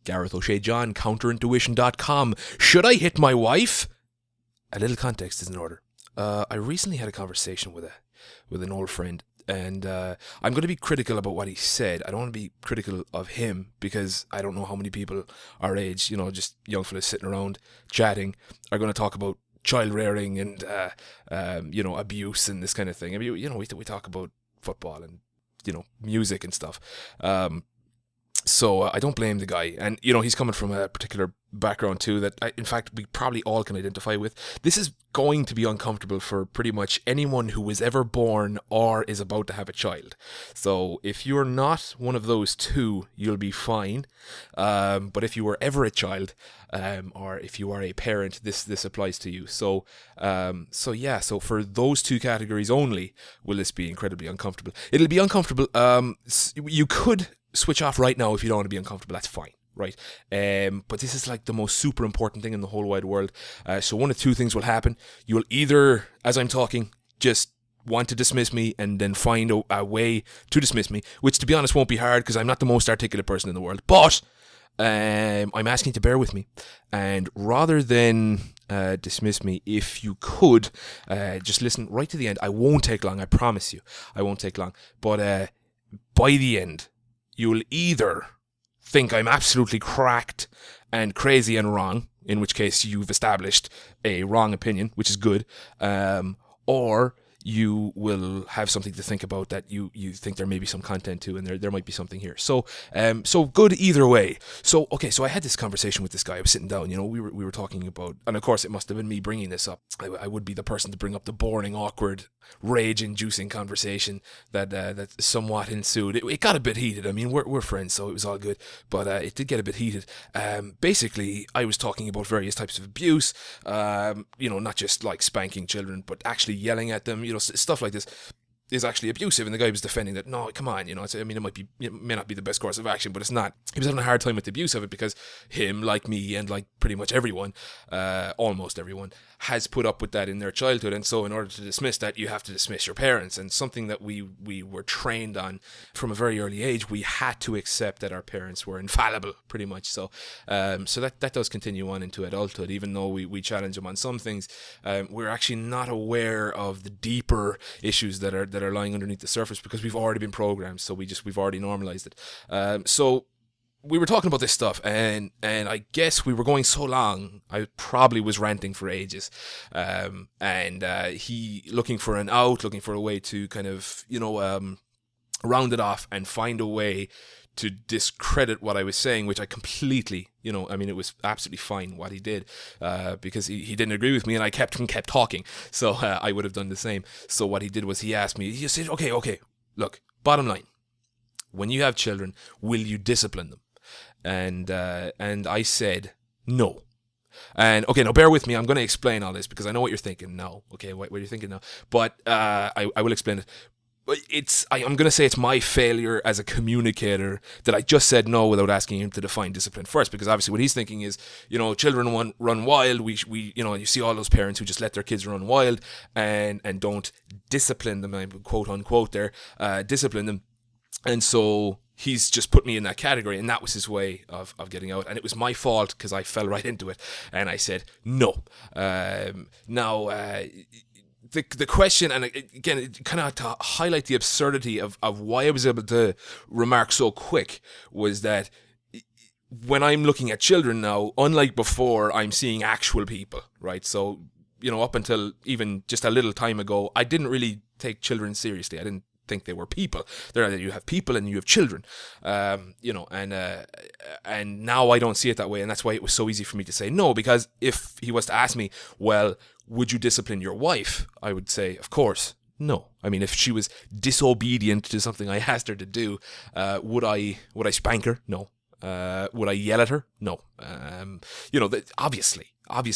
Gareth O'Shea John, counterintuition.com. Should I hit my wife? A little context is in order. I recently had a conversation with an old friend, and I'm going to be critical about what he said. I don't want to be critical of him because I don't know how many people our age, just young fellas sitting around chatting, are going to talk about child rearing and abuse and this kind of thing. I mean, we talk about football and music and stuff. So I don't blame the guy, and he's coming from a particular background too that in fact we probably all can identify with. This is going to be uncomfortable for pretty much anyone who was ever born or is about to have a child. So if you're not one of those two, you'll be fine. But if you were ever a child, or if you are a parent, this applies to you. So for those two categories only, will this be incredibly uncomfortable? It'll be uncomfortable. You could switch off right now if you don't want to be uncomfortable. That's fine, right? But this is like the most super important thing in the whole wide world. So one of two things will happen. You'll either, as I'm talking, just want to dismiss me and then find a way to dismiss me, which to be honest won't be hard because I'm not the most articulate person in the world. But I'm asking you to bear with me, and rather than dismiss me, if you could just listen right to the end. I won't take long, I promise you. I won't take long. But by the end, you'll either think I'm absolutely cracked and crazy and wrong, in which case you've established a wrong opinion, which is good, or you will have something to think about that you think there may be some content to, and there might be something here. So good either way. So I had this conversation with this guy. I was sitting down, we were talking about, and of course it must have been me bringing this up. I would be the person to bring up the boring, awkward, rage-inducing conversation that somewhat ensued. It got a bit heated. I mean, we're friends, so it was all good, but it did get a bit heated. Basically, I was talking about various types of abuse, not just like spanking children, but actually yelling at them, stuff like this is actually abusive, and the guy was defending that. No, come on, it may not be the best course of action, but it's not. He was having a hard time with the abuse of it because him, like me, and like pretty much everyone, almost everyone, has put up with that in their childhood, and so in order to dismiss that, you have to dismiss your parents, and something that we were trained on from a very early age. We had to accept that our parents were infallible, pretty much. So that does continue on into adulthood, even though we challenge them on some things. We're actually not aware of the deeper issues that are lying underneath the surface because we've already been programmed. So we've already normalized it. So we were talking about this stuff, and I guess we were going so long, I probably was ranting for ages. And he looking for an out, looking for a way to kind of, round it off and find a way to discredit what I was saying, which I completely, it was absolutely fine what he did, because he didn't agree with me, and I kept talking. So I would have done the same. So what he did was he asked me, he said, okay, look, bottom line, when you have children, will you discipline them? And I said, no. And okay, now bear with me. I'm going to explain all this because I know what you're thinking now. Okay, what you're thinking now. But I will explain it. I'm going to say it's my failure as a communicator that I just said no without asking him to define discipline first, because obviously what he's thinking is, children run wild. We you see all those parents who just let their kids run wild and don't discipline them, quote unquote there, discipline them. And so he's just put me in that category, and that was his way of getting out. And it was my fault because I fell right into it. And I said, no. The question, and again, kind of to highlight the absurdity of why I was able to remark so quick, was that when I'm looking at children now, unlike before, I'm seeing actual people, right? So, up until even just a little time ago, I didn't really take children seriously. I didn't think they were people. You have people and you have children, and now I don't see it that way, and that's why it was so easy for me to say no, because if he was to ask me, well, would you discipline your wife? I would say, of course, no. I mean, if she was disobedient to something I asked her to do, would I spank her? No. Would I yell at her? No. Obviously,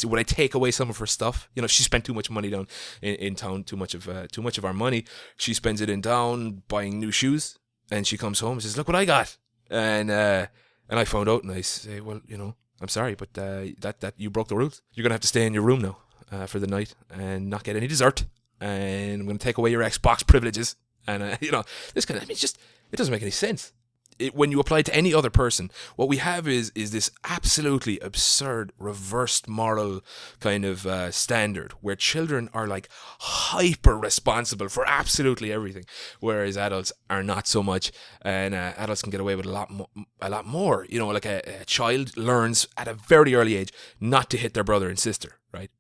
would I take away some of her stuff? If she spent too much money down in town, too much of our money, she spends it in town buying new shoes, and she comes home and says, "Look what I got," and I found out, and I say, "Well, I'm sorry, but that you broke the rules. You're gonna have to stay in your room now for the night and not get any dessert, and I'm gonna take away your Xbox privileges." And this kind of, it doesn't make any sense. when you apply it to any other person, what we have is this absolutely absurd reversed moral kind of standard where children are like hyper responsible for absolutely everything, whereas adults are not so much, and adults can get away with a lot more. You know, like a child learns at a very early age not to hit their brother and sister, right?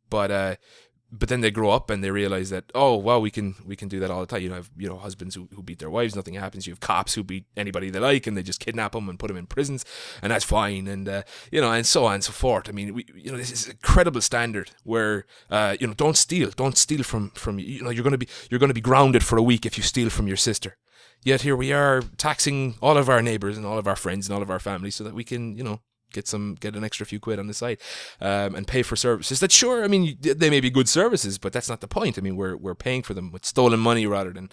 But then they grow up and they realize that, oh wow, we can do that all the time. You have husbands who beat their wives, nothing happens. You have cops who beat anybody they like and they just kidnap them and put them in prisons, and that's fine. And and so on and so forth. I mean, this is an incredible standard where don't steal from you're going to be grounded for a week if you steal from your sister. Yet here we are taxing all of our neighbors and all of our friends and all of our families so that we can get an extra few quid on the side, and pay for services that, sure, I mean, they may be good services, but that's not the point. I mean, we're paying for them with stolen money rather than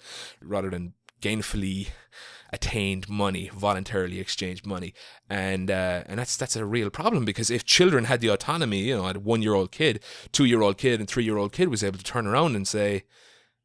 gainfully attained money, voluntarily exchanged money, and that's a real problem, because if children had the autonomy, a 1-year-old kid, 2-year-old kid, and 3-year-old kid was able to turn around and say,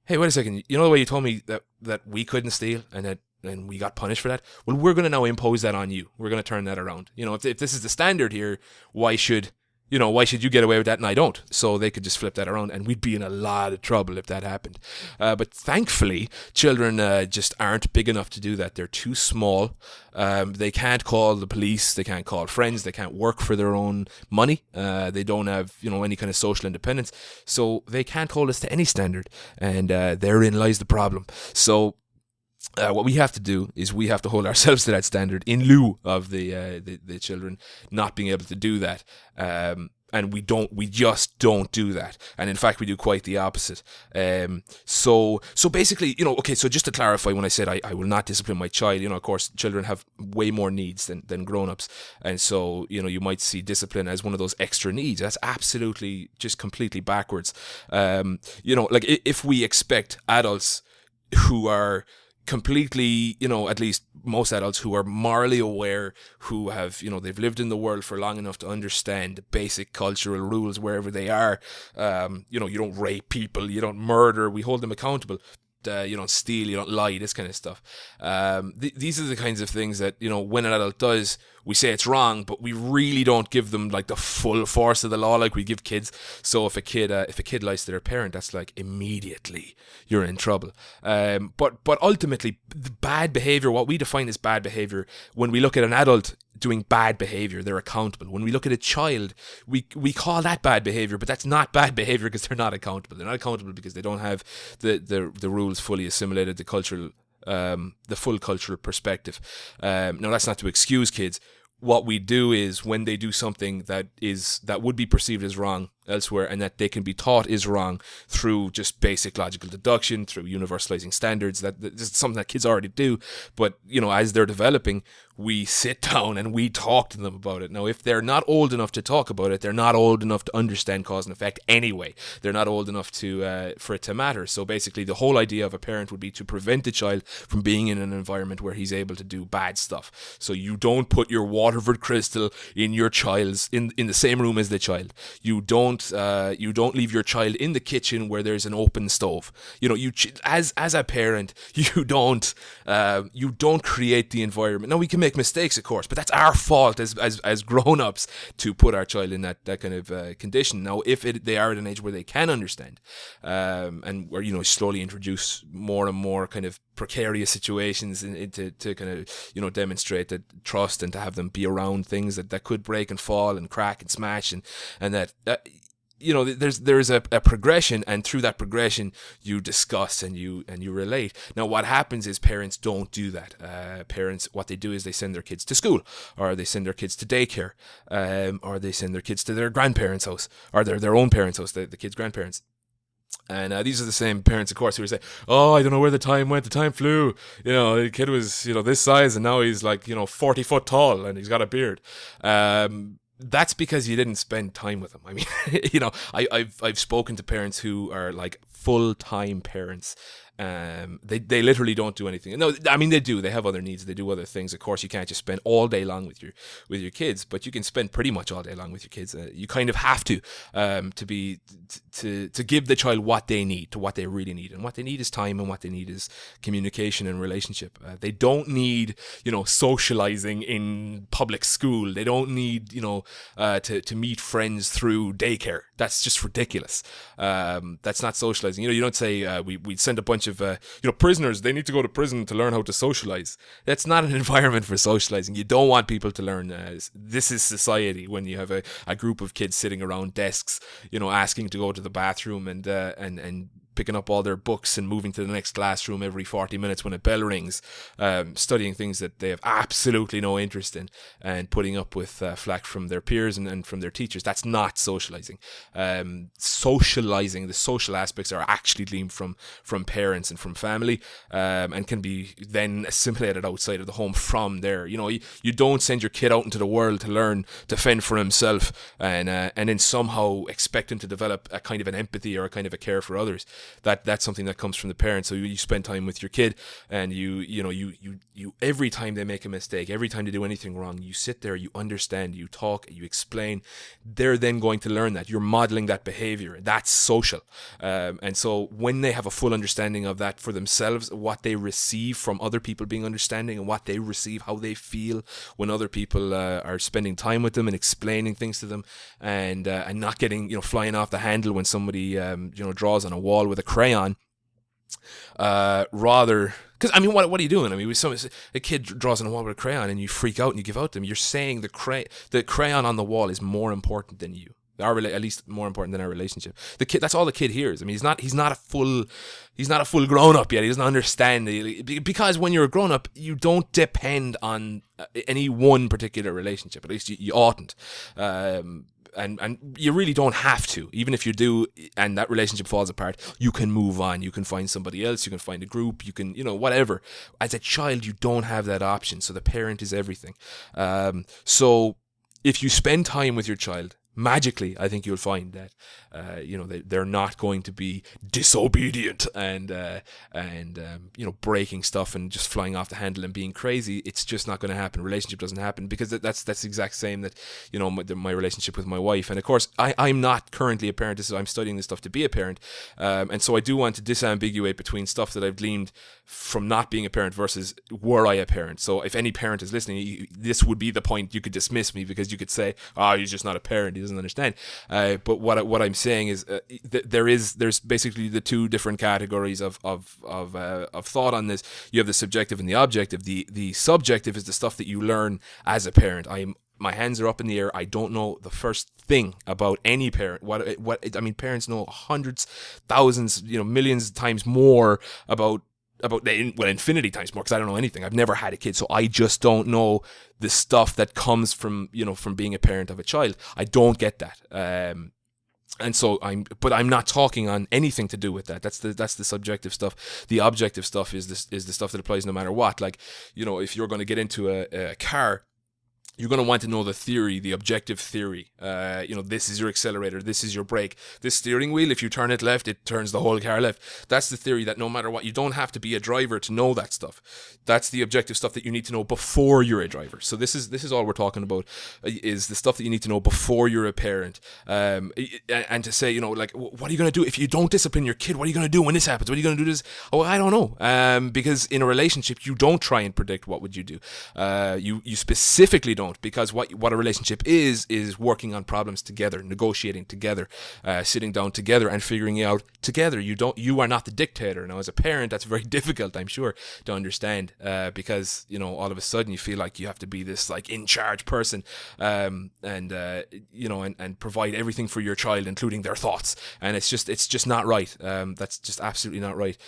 hey, wait a second, the way you told me that we couldn't steal and we got punished for that, well, we're going to now impose that on you. We're going to turn that around. If this is the standard here, why should you get away with that and I don't? So they could just flip that around, and we'd be in a lot of trouble if that happened. But thankfully, children just aren't big enough to do that. They're too small. They can't call the police. They can't call friends. They can't work for their own money. They don't have, any kind of social independence. So they can't hold us to any standard. And therein lies the problem. So what we have to do is we have to hold ourselves to that standard in lieu of the children not being able to do that. And we just don't do that. And in fact, we do quite the opposite. So basically, okay, so just to clarify, when I said I will not discipline my child, of course, children have way more needs than grown-ups. And so, you might see discipline as one of those extra needs. That's absolutely just completely backwards. Like if we expect adults who are completely, at least most adults who are morally aware, who have, they've lived in the world for long enough to understand the basic cultural rules wherever they are. You don't rape people, you don't murder, we hold them accountable. You don't steal, you don't lie, this kind of stuff. These are the kinds of things that, when an adult does, we say it's wrong, but we really don't give them like the full force of the law like we give kids. So if a kid lies to their parent, that's like immediately you're in trouble. But ultimately, the bad behavior, what we define as bad behavior, when we look at an adult doing bad behavior, they're accountable. When we look at a child, we call that bad behavior, but that's not bad behavior because they're not accountable. They're not accountable because they don't have the rules fully assimilated, the full cultural perspective. Now, that's not to excuse kids. What we do is, when they do something that would be perceived as wrong elsewhere, and that they can be taught is wrong through just basic logical deduction, through universalizing standards, that's something that kids already do. But, as they're developing, we sit down and we talk to them about it. Now, if they're not old enough to talk about it, they're not old enough to understand cause and effect anyway. They're not old enough for it to matter. So basically, the whole idea of a parent would be to prevent the child from being in an environment where he's able to do bad stuff. So you don't put your Waterford Crystal in your child's in the same room as the child. You don't leave your child in the kitchen where there's an open stove. As a parent, you don't create the environment. Now, we can make mistakes, of course, but that's our fault as grown-ups to put our child in that kind of condition. Now, if they are at an age where they can understand, and where slowly introduce more and more kind of precarious situations to kind of demonstrate that trust, and to have them be around things that could break and fall and crack and smash, and that there's a progression, and through that progression you discuss and you relate. Now, what happens is parents don't do that. Parents, what they do is they send their kids to school, or they send their kids to daycare, or they send their kids to their grandparents' house, or their own parents' house, the kids' grandparents. And these are the same parents, of course, who say, "Oh, I don't know where the time went. The time flew. The kid was, this size, and now he's like, 40 foot tall, and he's got a beard." That's because you didn't spend time with them. I mean, I've spoken to parents who are like full-time parents. They literally don't do anything. No, I mean they do. They have other needs. They do other things. Of course, you can't just spend all day long with your kids, but you can spend pretty much all day long with your kids. You kind of have to give the child what they need, to what they really need, and what they need is time, and what they need is communication and relationship. They don't need socializing in public school. They don't need to meet friends through daycare. That's just ridiculous. That's not socializing. You don't say we'd send a bunch of prisoners. They need to go to prison to learn how to socialize. That's not an environment for socializing. You don't want people to learn. This is society when you have a group of kids sitting around desks, asking to go to the bathroom and picking up all their books and moving to the next classroom every 40 minutes when a bell rings, studying things that they have absolutely no interest in, and putting up with flack from their peers and from their teachers. That's not socializing. Socializing, the social aspects are actually gleaned from parents and from family, and can be then assimilated outside of the home from there. You don't send your kid out into the world to learn to fend for himself and then somehow expect him to develop a kind of an empathy or a kind of a care for others. That's something that comes from the parents. So you spend time with your kid, and you every time they make a mistake, every time they do anything wrong, you sit there, you understand, you talk, you explain. They're then going to learn that. You're modeling that behavior. That's social. And so when they have a full understanding of that for themselves, what they receive from other people being understanding, and what they receive, how they feel when other people are spending time with them and explaining things to them, and not getting flying off the handle when somebody draws on a wall with a crayon, rather, because what are you doing? A kid draws on a wall with a crayon and you freak out and you give out to them. You're saying the crayon on the wall is more important than you, at least more important than our relationship. The kid, that's all the kid hears. He's not a full grown up yet. He doesn't understand, because when you're a grown up, you don't depend on any one particular relationship. At least you oughtn't. And you really don't have to. Even if you do and that relationship falls apart, you can move on. You can find somebody else. You can find a group. You can, whatever. As a child, you don't have that option. So the parent is everything. So if you spend time with your child, magically, I think you'll find that they're not going to be disobedient and breaking stuff and just flying off the handle and being crazy. It's just not going to happen. Relationship doesn't happen, because that's the exact same that my relationship with my wife. And of course, I'm not currently a parent. I'm studying this stuff to be a parent, and so I do want to disambiguate between stuff that I've gleaned from not being a parent versus were I a parent. So if any parent is listening, this would be the point. You could dismiss me because you could say, he's just not a parent. He doesn't understand. But what I'm saying is there's basically the two different categories of thought on this. You have the subjective and the objective. The subjective is the stuff that you learn as a parent. My hands are up in the air. I don't know the first thing about any parent. Parents know hundreds, thousands, millions of times more about infinity times more, because I don't know anything. I've never had a kid, so I just don't know the stuff that comes from being a parent of a child. I don't get that. And so I'm not talking on anything to do with that. That's the subjective stuff. The objective stuff is the stuff that applies no matter what. Like, if you're going to get into a car, you're going to want to know the theory, the objective theory. This is your accelerator, this is your brake, this steering wheel, if you turn it left, it turns the whole car left. That's the theory that no matter what, you don't have to be a driver to know that stuff. That's the objective stuff that you need to know before you're a driver. So this is all we're talking about, is the stuff that you need to know before you're a parent. And to say, what are you going to do if you don't discipline your kid? What are you going to do when this happens? What are you going to do this? Oh, I don't know. Because in a relationship, you don't try and predict what would you do. You specifically don't. Because what a relationship is working on problems together, negotiating together, sitting down together and figuring it out together. You are not the dictator. Now, as a parent, that's very difficult, I'm sure, to understand, because all of a sudden you feel like you have to be this like in charge person, and provide everything for your child, including their thoughts, and it's just not right. That's just absolutely not right.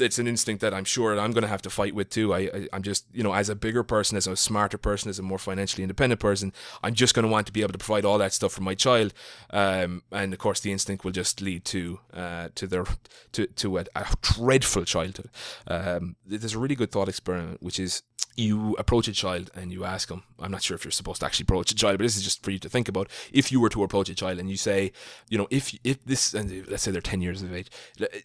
It's an instinct that I'm sure I'm going to have to fight with too. I'm just, as a bigger person, as a smarter person, as a more financially independent person, I'm just going to want to be able to provide all that stuff for my child. And of course, the instinct will just lead to a dreadful childhood. There's a really good thought experiment, which is, you approach a child and you ask them, I'm not sure if you're supposed to actually approach a child, but this is just for you to think about. If you were to approach a child and you say, if this, and let's say they're 10 years of age,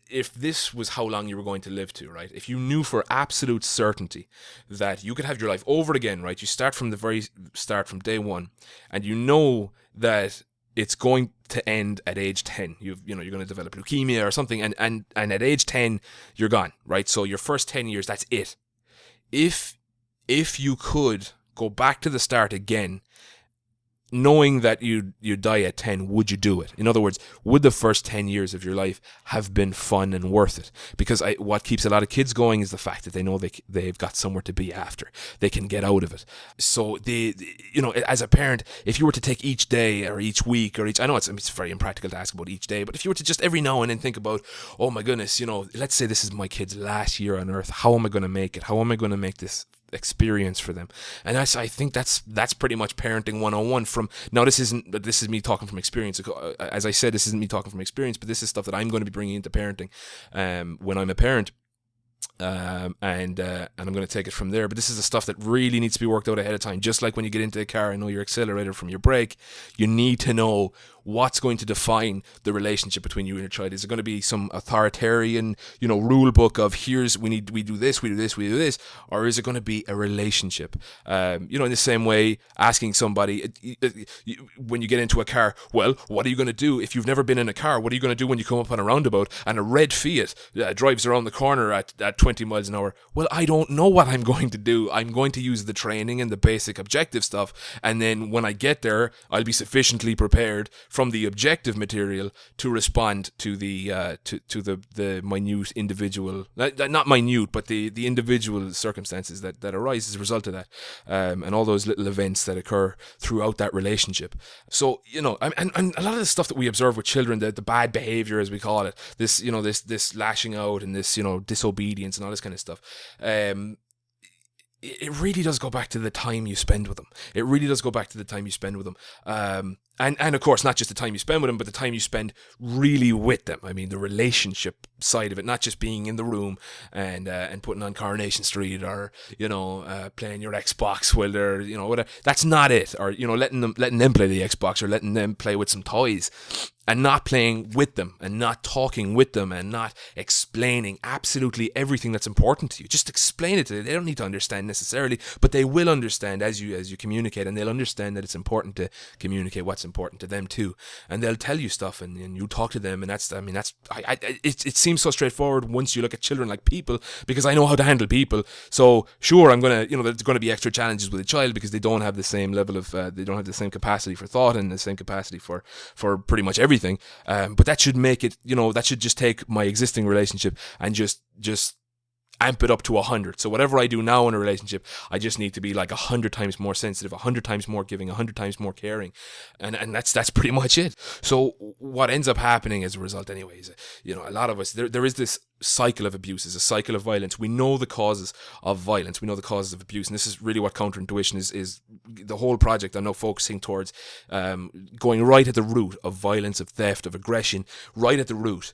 if this was how long you were going to live to, right? If you knew for absolute certainty that you could have your life over again, right? You start from the very start, from day one, and you know that it's going to end at age 10. You're going to develop leukemia or something, and at age 10 you're gone, right? So your first 10 years, that's it. If you could go back to the start again, knowing that you die at 10, would you do it? In other words, would the first 10 years of your life have been fun and worth it? Because what keeps a lot of kids going is the fact that they know they've got somewhere to be after. They can get out of it. So as a parent, if you were to take each day or each week or I know it's very impractical to ask about each day, but if you were to just every now and then think about, oh my goodness, let's say this is my kid's last year on earth. How am I going to make it? How am I going to make this experience for them? And I think that's pretty much parenting 101. This is me talking from experience. As I said, this isn't me talking from experience, but this is stuff that I'm going to be bringing into parenting when I'm a parent. And I'm going to take it from there. But this is the stuff that really needs to be worked out ahead of time. Just like when you get into a car and know your accelerator from your brake, you need to know what's going to define the relationship between you and your child. Is it going to be some authoritarian, rule book of we do this, or is it going to be a relationship? In the same way, asking somebody when you get into a car, well, what are you going to do if you've never been in a car? What are you going to do when you come up on a roundabout and a red Fiat drives around the corner at 20 miles an hour? Well, I don't know what I'm going to do. I'm going to use the training and the basic objective stuff, and then when I get there, I'll be sufficiently prepared from the objective material to respond to the minute individual, not minute, but the individual circumstances that arise as a result of that, and all those little events that occur throughout that relationship. So and a lot of the stuff that we observe with children, the bad behavior as we call it, this lashing out and this disobedience and all this kind of stuff. It really does go back to the time you spend with them. And of course, not just the time you spend with them, but the time you spend really with them. I mean, the relationship side of it, not just being in the room and putting on Coronation Street or playing your Xbox while they're whatever. That's not it. Or letting them play the Xbox or letting them play with some toys. And not playing with them and not talking with them and not explaining absolutely everything that's important to you. Just explain it to them. They don't need to understand necessarily, but they will understand as you communicate, and they'll understand that it's important to communicate what's important to them too. And they'll tell you stuff, and you talk to them, and it seems so straightforward once you look at children like people, because I know how to handle people. So sure, I'm gonna there's going to be extra challenges with a child because they don't have the same level of they don't have the same capacity for thought and the same capacity for pretty much everything. But that should make it, that should just take my existing relationship and just amp it up to 100. So whatever I do now in a relationship, I just need to be like 100 times more sensitive, 100 times more giving, 100 times more caring, and that's pretty much it. So what ends up happening as a result, anyways, a lot of us, there is this cycle of abuse, is a cycle of violence. We know the causes of violence, we know the causes of abuse, and this is really what Counterintuition is the whole project. I'm now focusing towards going right at the root of violence, of theft, of aggression, right at the root.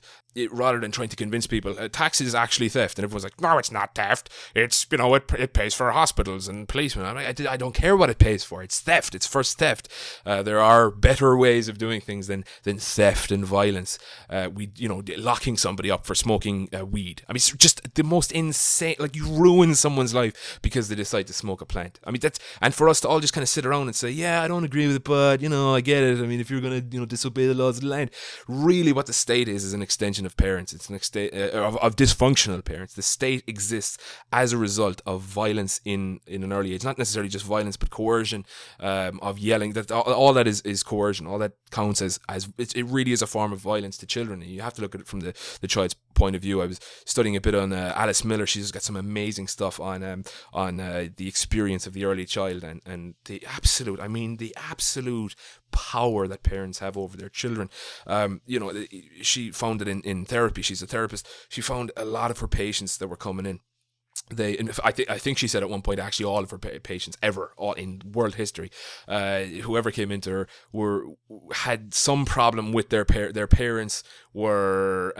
Rather than trying to convince people tax is actually theft, and everyone's like, no, it's not theft, it's it pays for hospitals and policemen. I don't care what it pays for. It's theft. It's first theft. There are better ways of doing things than theft and violence. Locking somebody up for smoking weed. I mean, it's just the most insane. Like, you ruin someone's life because they decide to smoke a plant. I mean, and for us to all just kind of sit around and say, yeah, I don't agree with it, but I get it. I mean, if you're gonna disobey the laws of the land, really, what the state is an extension of parents. It's an of dysfunctional parents. The state exists as a result of violence in an early age. Not necessarily just violence, but coercion, of yelling. That all that is coercion. All that counts as it really is a form of violence to children. And you have to look at it from the child's point of view. I was studying a bit on Alice Miller. She's got some amazing stuff on the experience of the early child and the absolute power that parents have over their children. She found it in therapy. She's a therapist. She found a lot of her patients that were coming in I think she said at one point, actually, all of her patients ever, all in world history, whoever came into her had some problem with their parents were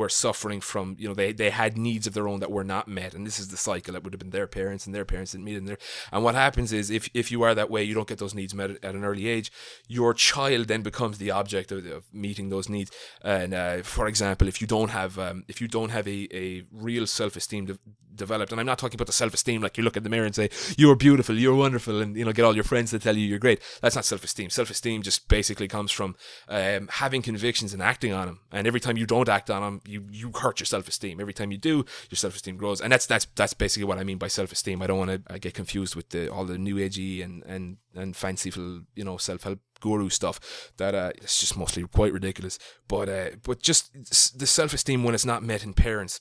suffering from, they had needs of their own that were not met, and this is the cycle. That would have been their parents, and their parents didn't meet in there. And what happens is, if you are that way, you don't get those needs met at an early age. Your child then becomes the object of meeting those needs. And for example, if you don't have a real self-esteem developed, and I'm not talking about the self-esteem like you look in the mirror and say you're beautiful, you're wonderful, and get all your friends to tell you you're great. That's not self-esteem. Self-esteem just basically comes from having convictions and acting on them. And every time you don't act on them, you hurt your self-esteem. Every time you do, your self-esteem grows. And that's basically what I mean by self-esteem. I don't want to get confused with all the new agey and fanciful self-help guru stuff that it's just mostly quite ridiculous. But just the self-esteem, when it's not met in parents,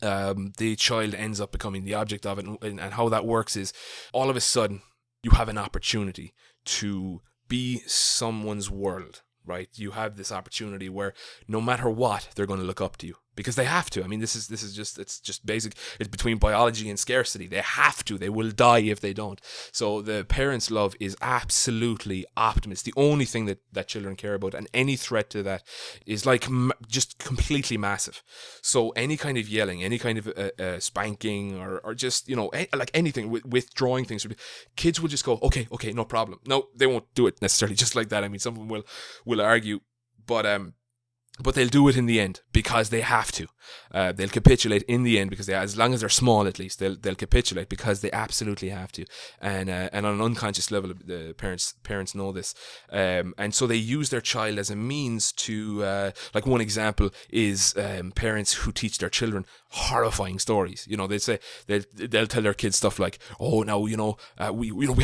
the child ends up becoming the object of it. And how that works is, all of a sudden you have an opportunity to be someone's world, right? You have this opportunity where no matter what, they're going to look up to you, because they have to. I mean, it's just basic. It's between biology and scarcity. They have to. They will die if they don't. So the parents' love is absolutely optimum. It's the only thing that children care about, and any threat to that is like just completely massive. So any kind of yelling, any kind of spanking, or just like anything, withdrawing things, kids will just go, okay, no problem. No, they won't do it necessarily just like that. I mean, some of them will argue, but they'll do it in the end because they have to. They'll capitulate in the end because as long as they're small, at least they'll capitulate because they absolutely have to. And on an unconscious level, the parents know this, and so they use their child as a means to. Like one example is parents who teach their children horrifying stories. They say they'll tell their kids stuff like, "Oh, now we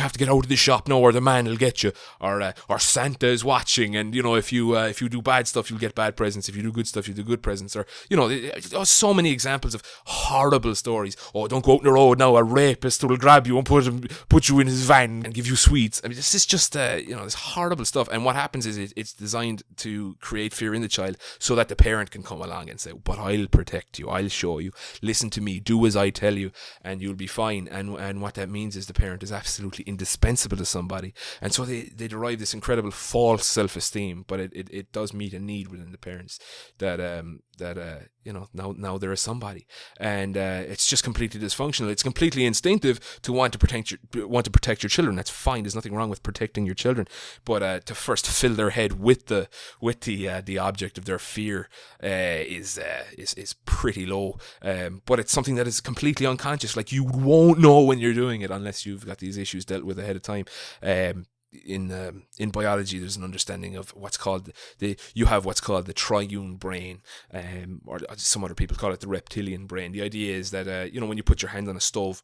have to get out of the shop now, or the man will get you," or Santa is watching, and if you do bad stuff, you'll get bad presents. If you do good stuff, you do good presents. Or so many examples of horrible stories. Oh, don't go out on the road now, a rapist will grab you and put you in his van and give you sweets. I mean, this is just this horrible stuff. And what happens is it's designed to create fear in the child so that the parent can come along and say, "But I'll protect you, I'll show you, listen to me, do as I tell you, and you'll be fine." And what that means is the parent is absolutely indispensable to somebody, and so they derive this incredible false self-esteem. But it does meet a need within the parents that now there is somebody, and it's just completely dysfunctional. It's completely instinctive to want to protect your children. That's fine. There's nothing wrong with protecting your children, but to first fill their head with the object of their fear is pretty low. But it's something that is completely unconscious. Like, you won't know when you're doing it unless you've got these issues dealt with ahead of time. In biology, there's an understanding of what's called the triune brain, or some other people call it the reptilian brain. The idea is that when you put your hand on a stove,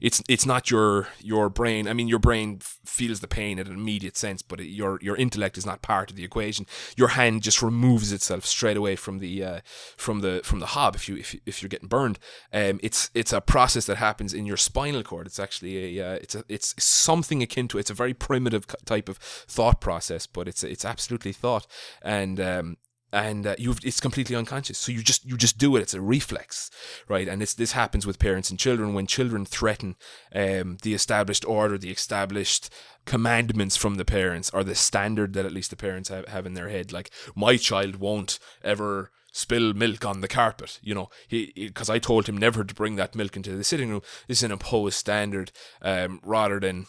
it's not your brain. I mean, your brain feels the pain in an immediate sense, but your intellect is not part of the equation. Your hand just removes itself straight away from the hob if you're getting burned. It's a process that happens in your spinal cord. It's actually it's something akin to, it's a very primitive type of thought process, but it's absolutely thought. And it's completely unconscious, so you just do it. It's a reflex, right? And this happens with parents and children. When children threaten the established order, the established commandments from the parents, or the standard that at least the parents have in their head, like, my child won't ever spill milk on the carpet, because I told him never to bring that milk into the sitting room. This is an imposed standard, rather than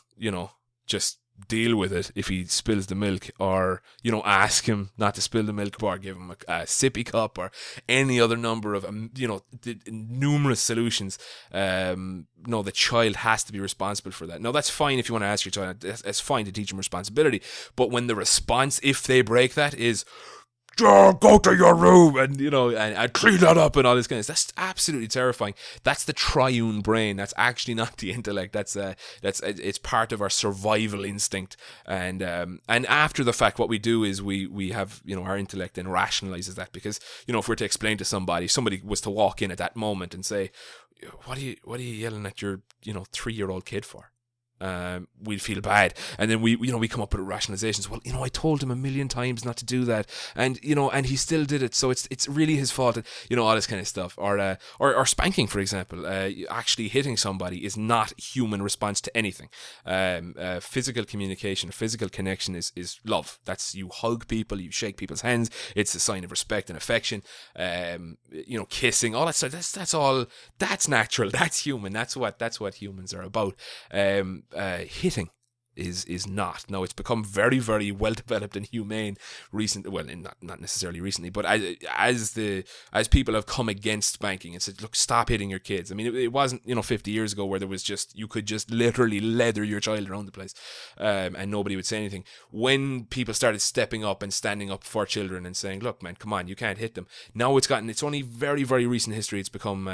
just deal with it if he spills the milk, or ask him not to spill the milk, or give him a sippy cup, or any other number of numerous solutions. No, the child has to be responsible for that. Now, that's fine if you want to ask your child. It's fine to teach them responsibility, but when the response, if they break that, is go to your room and and clean that up and all this kind of stuff, that's absolutely terrifying. That's the triune brain. That's actually not the intellect. It's part of our survival instinct. And after the fact, what we do is we have our intellect and rationalizes that, because if we're to explain to somebody was to walk in at that moment and say, what are you yelling at your 3-year-old kid for? we'd feel bad, and then we come up with rationalizations. Well, I told him a million times not to do that, and and he still did it, so it's really his fault, and all this kind of stuff. Or spanking, for example. Actually hitting somebody is not human response to anything. Physical communication, physical connection is love. That's, you hug people, you shake people's hands. It's a sign of respect and affection. Kissing, all that stuff. That's natural. That's human. That's what humans are about. Hitting is not. Now, it's become very, very well developed and humane not necessarily recently, but as people have come against spanking and said, look, stop hitting your kids. I mean, it wasn't 50 years ago where there was you could just literally leather your child around the place, and nobody would say anything. When people started stepping up and standing up for children and saying, look, man, come on, you can't hit them. Now it's only very, very recent history. It's become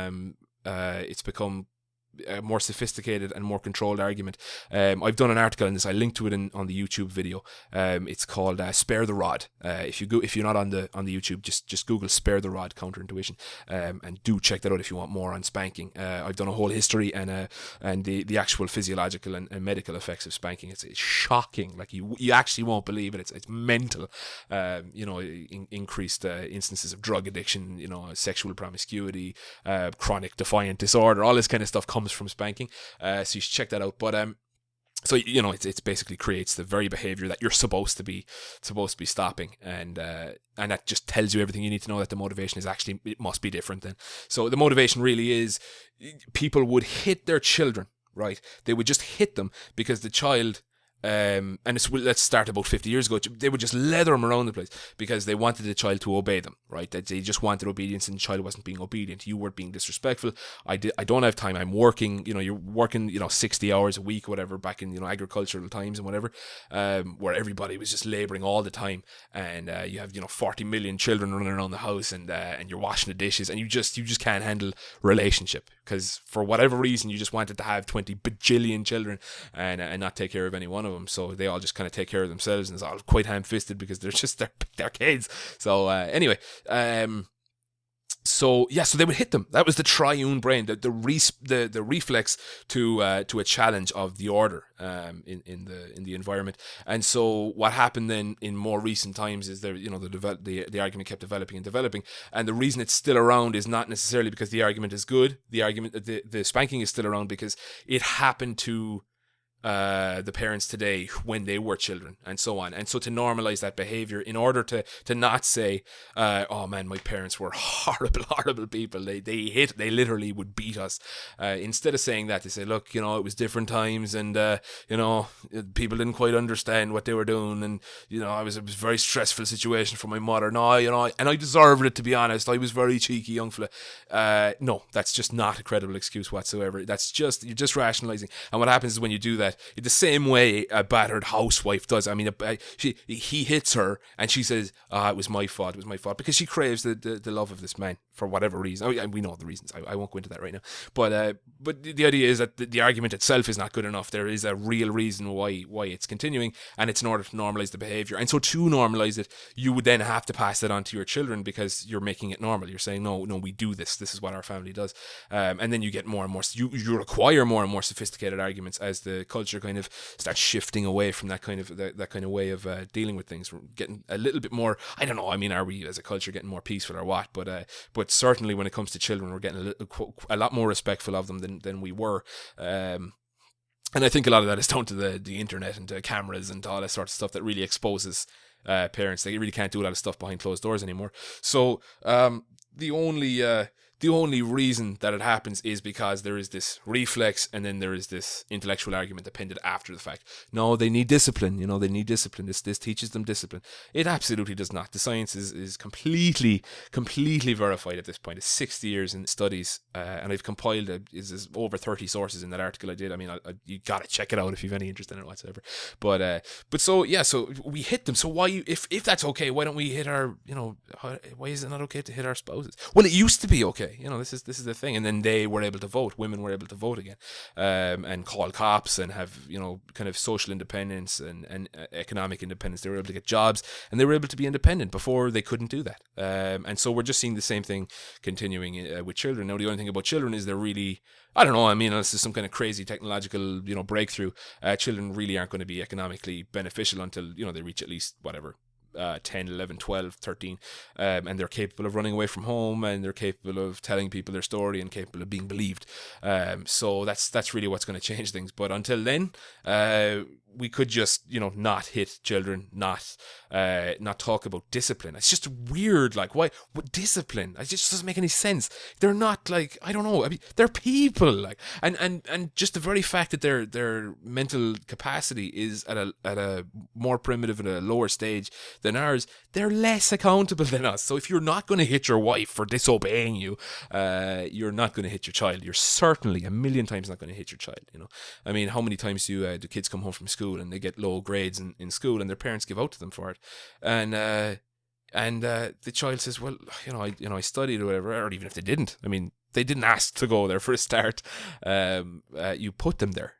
a more sophisticated and more controlled argument. I've done an article on this. I linked to it on the YouTube video. It's called "Spare the Rod." If you're not on the YouTube, just Google "Spare the Rod" counterintuition, and do check that out if you want more on spanking. I've done a whole history and the actual physiological and medical effects of spanking. It's shocking. Like you actually won't believe it. It's mental. Increased instances of drug addiction, sexual promiscuity, chronic defiant disorder, all this kind of stuff comes from spanking. So you should check that out. But so it's basically creates the very behavior that you're supposed to be stopping, and that just tells you everything you need to know, that the motivation is actually, it must be different then. So the motivation really is, people would hit their children, right? They would just hit them because the child, let's start about 50 years ago, they would just leather them around the place because they wanted the child to obey them, right? That they just wanted obedience, and the child wasn't being obedient. You weren't being disrespectful. I don't have time. I'm working. You're working 60 hours a week, or whatever, back in agricultural times and whatever, where everybody was just laboring all the time, and you have 40 million children running around the house, and you're washing the dishes, and you just can't handle relationship because for whatever reason you just wanted to have 20 bajillion children and not take care of any one of them. So they all just kind of take care of themselves, and it's all quite ham-fisted because they're kids. So anyway, so they would hit them. That was the triune brain, the reflex to a challenge of the order in the environment. And so what happened then in more recent times is the argument kept developing and developing, and the reason it's still around is not necessarily because the argument is good. The spanking is still around because it happened to the parents today when they were children, and so on. And so to normalize that behavior, in order to not say, oh man, my parents were horrible people, they literally would beat us, instead of saying that, they say, look, it was different times, and people didn't quite understand what they were doing, and it was a very stressful situation for my mother. No, and I deserved it, to be honest. I was very cheeky young fella. No, that's just not a credible excuse whatsoever. You're just rationalizing. And what happens is, when you do that, the same way a battered housewife does. I mean, he hits her, and she says, it was my fault, because she craves the love of this man for whatever reason. And we know the reasons. I won't go into that right now. But the idea is that the argument itself is not good enough. There is a real reason why it's continuing, and it's in order to normalize the behavior. And so to normalize it, you would then have to pass it on to your children, because you're making it normal. You're saying, no, we do this. This is what our family does. And then you get more and more. You require more and more sophisticated arguments as the culture kind of starts shifting away from that kind of way of dealing with things. We're getting a little bit more, I don't know, I mean, are we as a culture getting more peaceful or what? But certainly when it comes to children, we're getting a lot more respectful of them than we were. And I think a lot of that is down to the internet and to cameras and all that sort of stuff that really exposes parents. They really can't do a lot of stuff behind closed doors anymore. So the only reason that it happens is because there is this reflex, and then there is this intellectual argument appended after the fact. No, they need discipline. They need discipline. This teaches them discipline. It absolutely does not. The science is completely verified at this point. It's 60 years in studies, and I've compiled is over 30 sources in that article I did. I mean, you gotta check it out if you've any interest in it whatsoever. But so we hit them. So why, if that's okay, why don't we hit our, why is it not okay to hit our spouses? Well, it used to be okay. okay, this is the thing. And then they were able to vote. Women were able to vote again, and call cops and have kind of social independence and economic independence. They were able to get jobs and they were able to be independent. Before they couldn't do that. And so we're just seeing the same thing continuing with children. Now the only thing about children is they're really, I don't know, I mean, unless there's some kind of crazy technological breakthrough, children really aren't going to be economically beneficial until they reach at least whatever 10, 11, 12, 13, and they're capable of running away from home, and they're capable of telling people their story and capable of being believed. So that's really what's going to change things. But until then, we could just not hit children, not talk about discipline. It's just weird. Like, why? What discipline? It just doesn't make any sense. They're not, like, I don't know. I mean, they're people. Like, and just the very fact that their mental capacity is at a more primitive and a lower stage than ours, they're less accountable than us. So if you're not going to hit your wife for disobeying you, you're not going to hit your child. You're certainly a million times not going to hit your child. I mean, how many times do kids come home from school and they get low grades in school and their parents give out to them for it, and the child says, well, I studied or whatever, or even if they didn't, I mean, they didn't ask to go there for a start. You put them there.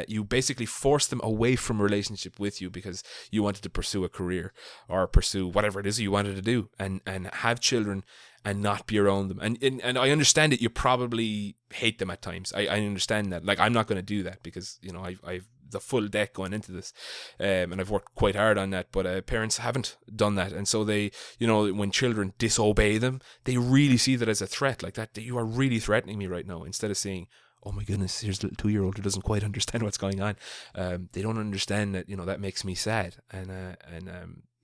You basically force them away from a relationship with you because you wanted to pursue a career or pursue whatever it is you wanted to do, and have children and not be around them. And I understand that you probably hate them at times. I understand that. Like, I'm not going to do that because I've the full deck going into this, and I've worked quite hard on that, but parents haven't done that, and so they, when children disobey them, they really see that as a threat, like that you are really threatening me right now, instead of saying, oh my goodness, here's a little 2-year-old who doesn't quite understand what's going on. They don't understand that, that makes me sad, and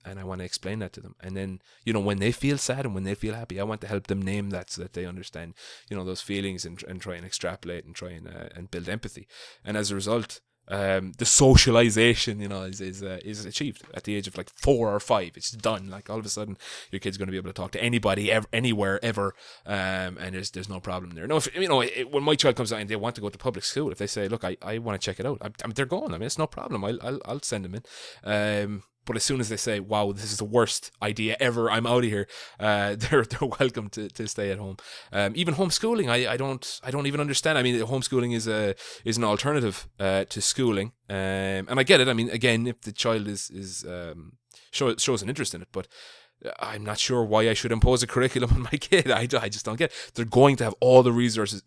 I want to explain that to them. And then, when they feel sad and when they feel happy, I want to help them name that so that they understand, those feelings, and try and extrapolate and try and build empathy. And as a result, the socialization, is achieved at the age of like 4 or 5. It's done. Like, all of a sudden, your kid's going to be able to talk to anybody, anywhere, ever, and there's no problem there. No, if, when my child comes out and they want to go to public school, if they say, look, I want to check it out, they're going. I mean, it's no problem. I'll send them in. But as soon as they say, wow, this is the worst idea ever, I'm out of here, they're welcome to stay at home. Even homeschooling, I don't even understand. I mean, homeschooling is an alternative to schooling. And I get it. I mean, again, if the child shows an interest in it, but I'm not sure why I should impose a curriculum on my kid. I just don't get it. They're going to have all the resources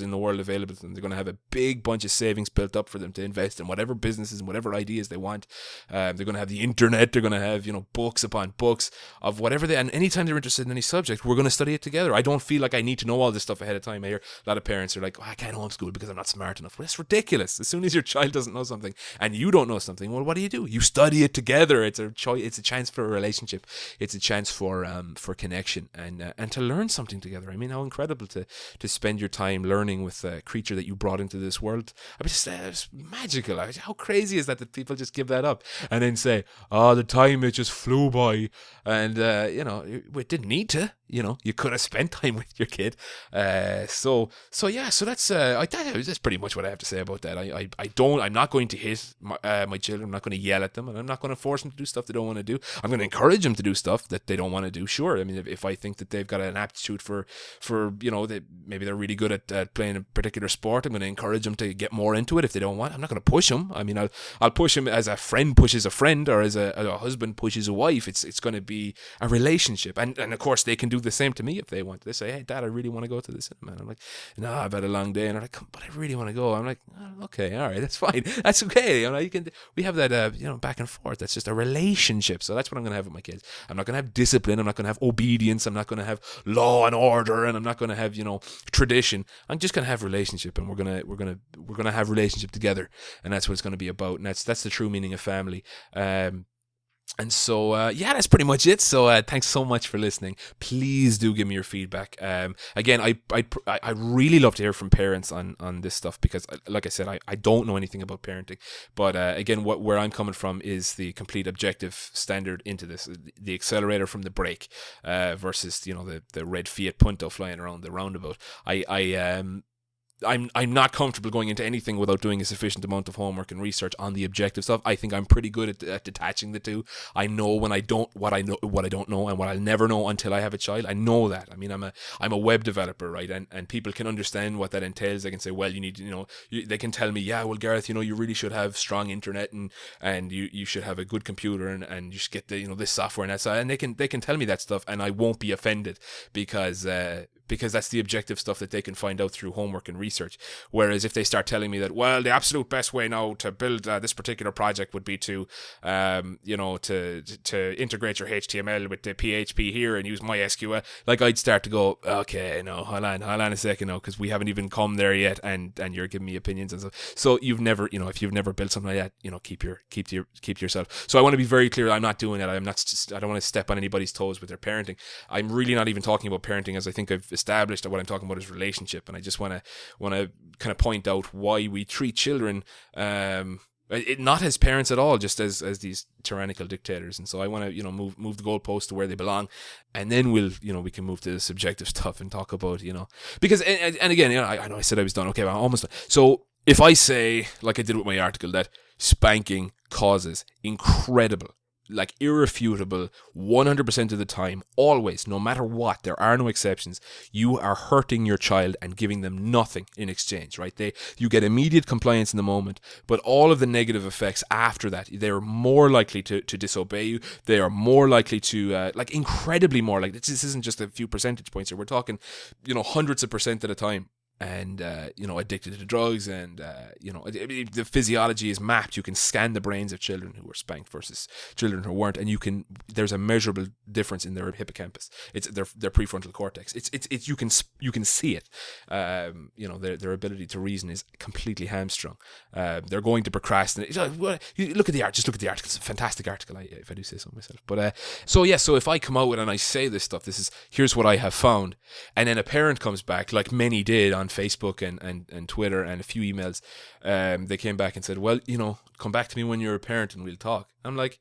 in the world available to them. They're going to have a big bunch of savings built up for them to invest in whatever businesses and whatever ideas they want. They're going to have the internet. They're going to have, books upon books of whatever and anytime they're interested in any subject, we're going to study it together. I don't feel like I need to know all this stuff ahead of time. I hear a lot of parents are like, I can't homeschool because I'm not smart enough. Well, it's ridiculous. As soon as your child doesn't know something and you don't know something, well, what do? You study it together. It's a chance for a relationship. It's a chance for connection and to learn something together. I mean, how incredible to spend your time learning with a creature that you brought into this world. I mean, it's magical. How crazy is that people just give that up and then say, the time, it just flew by, and it didn't need to. You could have spent time with your kid. So that's pretty much what I have to say about that. I'm not going to hit my children. I'm not going to yell at them, and I'm not going to force them to do stuff they don't want to do. I'm going to encourage them to do stuff that they don't want to do. Sure. I mean, if I think that they've got an aptitude for maybe they're really good at playing a particular sport, I'm going to encourage them to get more into it. If they don't want, I'm not going to push them. I mean, I'll push them as a friend pushes a friend, or as a husband pushes a wife. It's going to be a relationship, and of course they can do the same to me if they want. They say, hey, Dad, I really want to go to the cinema. And I'm like, no, I've had a long day. And they're like, but I really want to go. I'm like, okay, all right, that's fine. That's okay. We have that, back and forth. That's just a relationship. So that's what I'm going to have with my kids. I'm not going to have discipline. I'm not going to have obedience. I'm not going to have law and order. And I'm not going to have, tradition. I'm just going to have relationship. And we're going to have relationship together. And that's what it's going to be about. And that's the true meaning of family. And so, that's pretty much it. So, thanks so much for listening. Please do give me your feedback. Again, I really love to hear from parents on this stuff because, like I said, I don't know anything about parenting. But again, where I'm coming from is the complete objective standard into this, the accelerator from the brake, versus the red Fiat Punto flying around the roundabout. I'm not comfortable going into anything without doing a sufficient amount of homework and research on the objective stuff. I think I'm pretty good at detaching the two. I know when I don't what I don't know, and what I'll never know until I have a child. I know that. I mean, I'm a web developer, right? And people can understand what that entails. They can say, well, you need, they can tell me, yeah, well, Gareth, you really should have strong internet, and you should have a good computer, and you should get the this software and that side, and they can tell me that stuff, and I won't be offended because that's the objective stuff that they can find out through homework and research. Whereas if they start telling me that, well, the absolute best way now to build this particular project would be to, to integrate your HTML with the PHP here and use MySQL, like, I'd start to go, okay, no, hold on a second, no, because we haven't even come there yet, and you're giving me opinions and stuff. So you've never, if you've never built something like that, keep to yourself. So I want to be very clear. I'm not doing it. I don't want to step on anybody's toes with their parenting. I'm really not even talking about parenting, as I think I've established that what I'm talking about is relationship, and I just want to kind of point out why we treat children not as parents at all, just as these tyrannical dictators. And so I want to move the goalposts to where they belong, and then we can move to the subjective stuff and talk about because and again, I know I said I was done. Okay, I'm almost done. So if I say, like I did with my article, that spanking causes incredible, like irrefutable, 100% of the time, always, no matter what, there are no exceptions, you are hurting your child and giving them nothing in exchange, right? You get immediate compliance in the moment, but all of the negative effects after that, they're more likely to disobey you. They are more likely to, incredibly more likely. This isn't just a few percentage points here. We're talking, hundreds of percent at a time. And, addicted to drugs, and, the physiology is mapped. You can scan the brains of children who were spanked versus children who weren't, and there's a measurable difference in their hippocampus. It's their prefrontal cortex. It's you can see it. Their ability to reason is completely hamstrung. They're going to procrastinate. Look at the art. Just look at the article. It's a fantastic article, if I do say so myself. But, so if I come out with and I say this stuff, here's what I have found, and then a parent comes back, like many did on Facebook and Twitter and a few emails, they came back and said, well, come back to me when you're a parent and we'll talk. I'm like,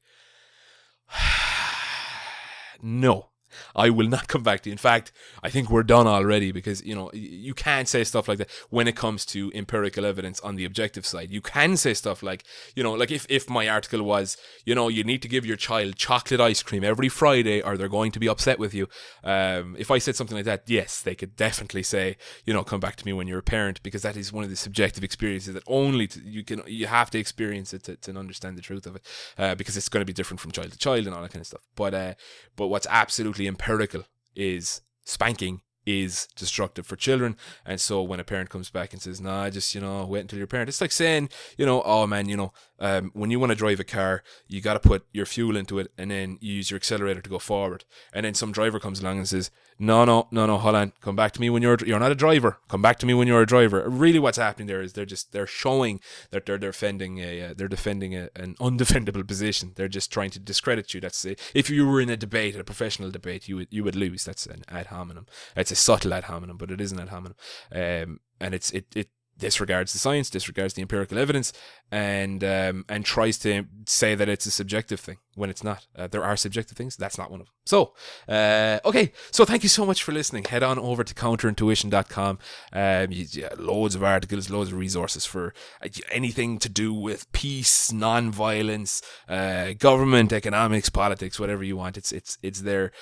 no, I will not come back to you. In fact, I think we're done already, because, you can't say stuff like that when it comes to empirical evidence on the objective side. You can say stuff like, like if my article was, you need to give your child chocolate ice cream every Friday or they're going to be upset with you. If I said something like that, yes, they could definitely say, come back to me when you're a parent, because that is one of the subjective experiences that only you have to experience it to understand the truth of it, because it's going to be different from child to child and all that kind of stuff. But what's absolutely empirical is spanking is destructive for children. And so when a parent comes back and says, nah, just wait until you're a parent, it's like saying, oh man, when you want to drive a car, you got to put your fuel into it and then you use your accelerator to go forward, and then some driver comes along and says, no, hold on, come back to me when you're not a driver, come back to me when you're a driver. Really what's happening there is they're showing that they're defending an undefendable position. They're just trying to discredit you. That's it. If you were in a debate, a professional debate, you would lose. That's an ad hominem. It's a subtle ad hominem, but it is an ad hominem. And it disregards the science, disregards the empirical evidence, and tries to say that it's a subjective thing when it's not. There are subjective things. That's not one of them. So, okay. So thank you so much for listening. Head on over to counterintuition.com. Loads of articles, loads of resources for anything to do with peace, non-violence, government, economics, politics, whatever you want. It's there.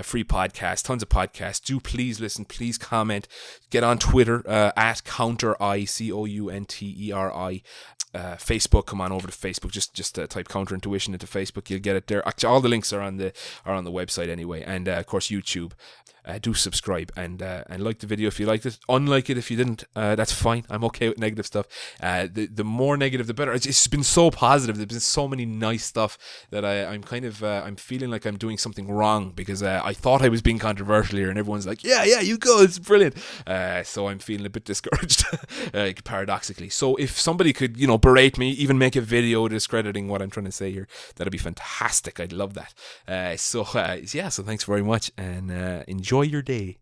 Free podcast, tons of podcasts. Do please listen. Please comment. Get on Twitter at CounterI, COUNTERI. Facebook, come on over to Facebook. Just type Counterintuition into Facebook. You'll get it there. Actually, all the links are on the website anyway, and of course YouTube. Do subscribe and like the video if you liked it. Unlike it if you didn't. That's fine. I'm okay with negative stuff. The more negative, the better. It's been so positive. There's been so many nice stuff that I'm kind of I'm feeling like I'm doing something wrong, because I thought I was being controversial here, and everyone's like, yeah, you go, it's brilliant. So I'm feeling a bit discouraged, paradoxically. So if somebody could, berate me, even make a video discrediting what I'm trying to say here, that'd be fantastic. I'd love that. So thanks very much, and enjoy your day.